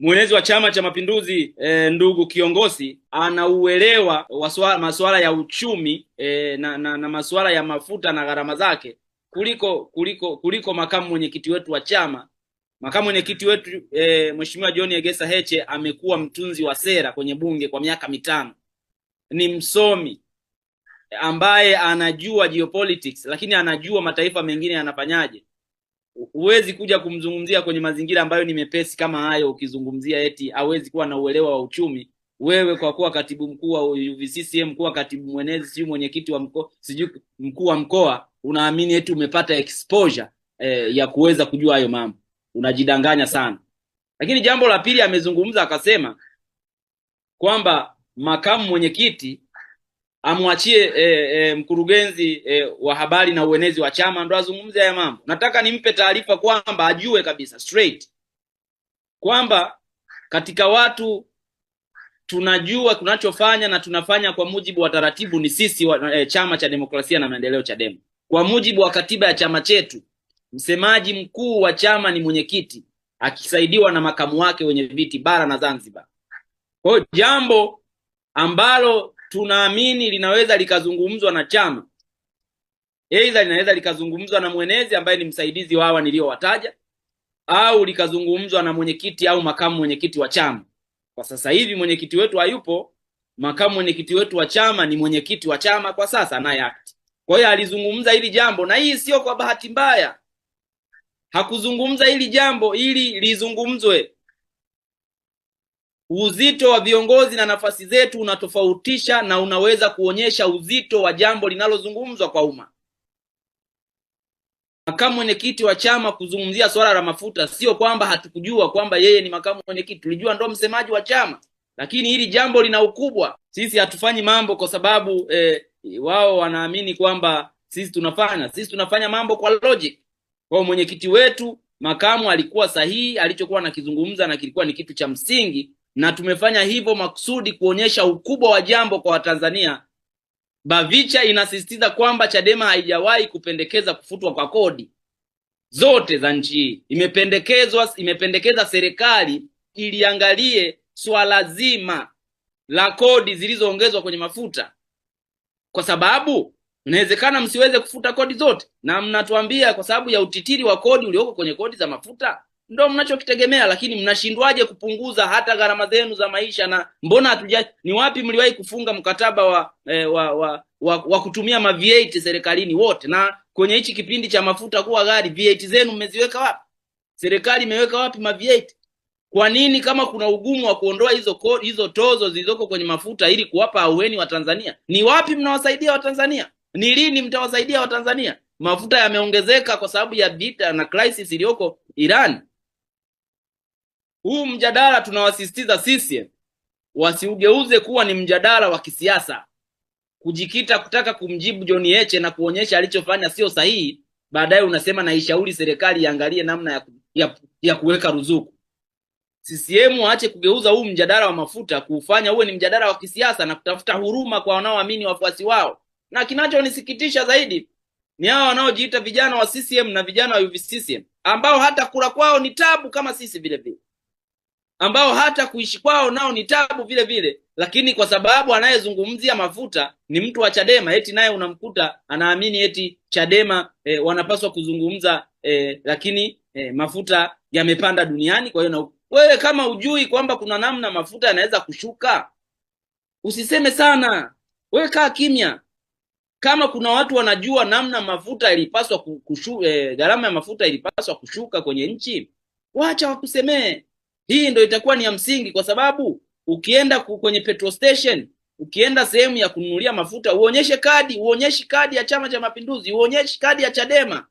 mwenezi wa Chama cha Mapinduzi ndugu kiongozi anauelewa masuala ya uchumi na masuala ya mafuta na gharama zake kuliko makamu mwenyekiti wetu wa chama. Makamu mwenyekiti wetu Mheshimiwa John Egesa Heche amekuwa mtunzi wa sera kwenye bunge kwa miaka 5. Ni msomi ambaye anajua geopolitics, lakini anajua mataifa mengine yanafanyaje. Huwezi kuja kumzungumzia kwenye mazingira ambayo ni mepesi kama hayo ukizungumzia eti hawezi kuwa na uelewa wa uchumi. Wewe kwa kuwa katibu mkuu wa UVCCM, kuwa katibu mwenezi, sijui mwenyekiti wa mkoa, sijui mkuu wa mkoa, unaamini eti umepata exposure ya kuweza kujua hayo mambo. Unajidanganya sana. Lakini jambo la pili, amezungumza akasema kwamba makamu mwenyekiti amwachie mkurugenzi wa habari na uenezi wa chama ndo azungumze haya mambo. Nataka nimpe taarifa kwamba ajue kabisa straight kwamba katika watu tunajua tunachofanya na tunafanya kwa mujibu wa taratibu ni sisi Chama cha Demokrasia na Maendeleo, Chadema. Kwa mujibu wa katiba ya chama chetu, msemaji mkuu wa chama ni mwenyekiti akisaidiwa na makamu wake wenye viti bara na Zanzibar. Kwa hiyo jambo ambalo tunaamini linaweza likazungumzwa na chama, aidha linaweza likazungumzwa na mwenezi ambaye ni msaidizi wa hawa niliowataja, au likazungumzwa na mwenyekiti au makamu mwenyekiti wa chama. Kwa sasa hivi mwenyekiti wetu hayupo, makamu mwenyekiti wetu wa chama ni mwenyekiti wa chama kwa sasa naye act. Kwa hiyo alizungumza hili jambo, na hii sio kwa bahati mbaya. Hakuzungumza hili jambo ili lizungumzwe. Uzito wa viongozi na nafasi zetu unatofautisha na unaweza kuonyesha uzito wa jambo linalozungumzwa kwa umma. Makamu mwenyekiti wa chama kuzungumzia swala la mafuta, sio kwamba hatukujua kwamba yeye ni makamu mwenyekiti, tulijua ndo msemaji wa chama, lakini hili jambo lina ukubwa. Sisi hatufanyi mambo kwa sababu wao wanaamini kwamba sisi tunafanya mambo kwa logic. Kwa mwenyekiti wetu makamu alikuwa sahihi, alichokuwa nakizungumza na kilikuwa ni kitu cha msingi, na tumefanya hivyo makusudi kuonyesha ukubwa wa jambo kwa Watanzania. Bavicha inasisitiza kwamba Chadema haijawahi kupendekeza kufutwa kwa kodi zote za nchi. Imependekeza serikali iliangalie swala zima la kodi zilizoongezwa kwenye mafuta, kwa sababu inawezekana msiweze kufuta kodi zote, na mnatuambia kwa sababu ya utitiri wa kodi ulioko kwenye kodi za mafuta ndio mnachokitegemea, lakini mnashindwaje kupunguza hata gharama zenu za maisha? Na mbona ni wapi mliwahi kufunga mkataba wa kutumia ma VAT serikalini wote? Na kwenye hichi kipindi cha mafuta kuwa gari, VAT zenu mmeziweka wapi? Serikali imeweka wapi ma VAT? Kwa nini kama kuna ugumu wa kuondoa hizo tozo zilizoko kwenye mafuta ili kuwapa ahueni wa Tanzania, ni wapi mnawasaidia wa Tanzania? Ni lini mtawasaidia wa Tanzania? Mafuta yameongezeka kwa sababu ya vita na crisis iliyoko Iran. Huu mjadala tunawasisitiza sisi wasiugeuze kuwa ni mjadala wa kisiasa, kujikita kutaka kumjibu John Heche na kuonyesha alichofanya sio sahihi, baadaye unasema na ishauri serikali iangalie namna ya kuweka ruzuku. CCM waache kugeuza huu mjadala wa mafuta kufanya uwe ni mjadala wa kisiasa na kutafuta huruma kwa wanaoamini wafuasi wao. Na kinachonisikitisha zaidi ni hao wanaojiita vijana wa CCM na vijana wa UVCCM ambao hata kula kwao ni tabu kama sisi vile vile, ambao hata kuishi kwao nao ni tabu vile vile, lakini kwa sababu anayezungumzia mafuta ni mtu wa Chadema, eti naye unamkuta anaamini eti Chadema wanapaswa kuzungumza lakini mafuta yamepanda duniani. Kwa hiyo wewe kama ujui kwamba kuna namna mafuta yanaweza kushuka, usiseme sana, wewe kaa kimya. Kama kuna watu wanajua namna mafuta ilipaswa gharama ya mafuta ilipaswa kushuka kwenye nchi, wacha wakusemee. Hii ndio itakuwa ni ya msingi, kwa sababu ukienda kwenye petrol station, ukienda sehemu ya kununulia mafuta, uonyeshe kadi ya Chama cha Mapinduzi, uonyeshe kadi ya Chadema.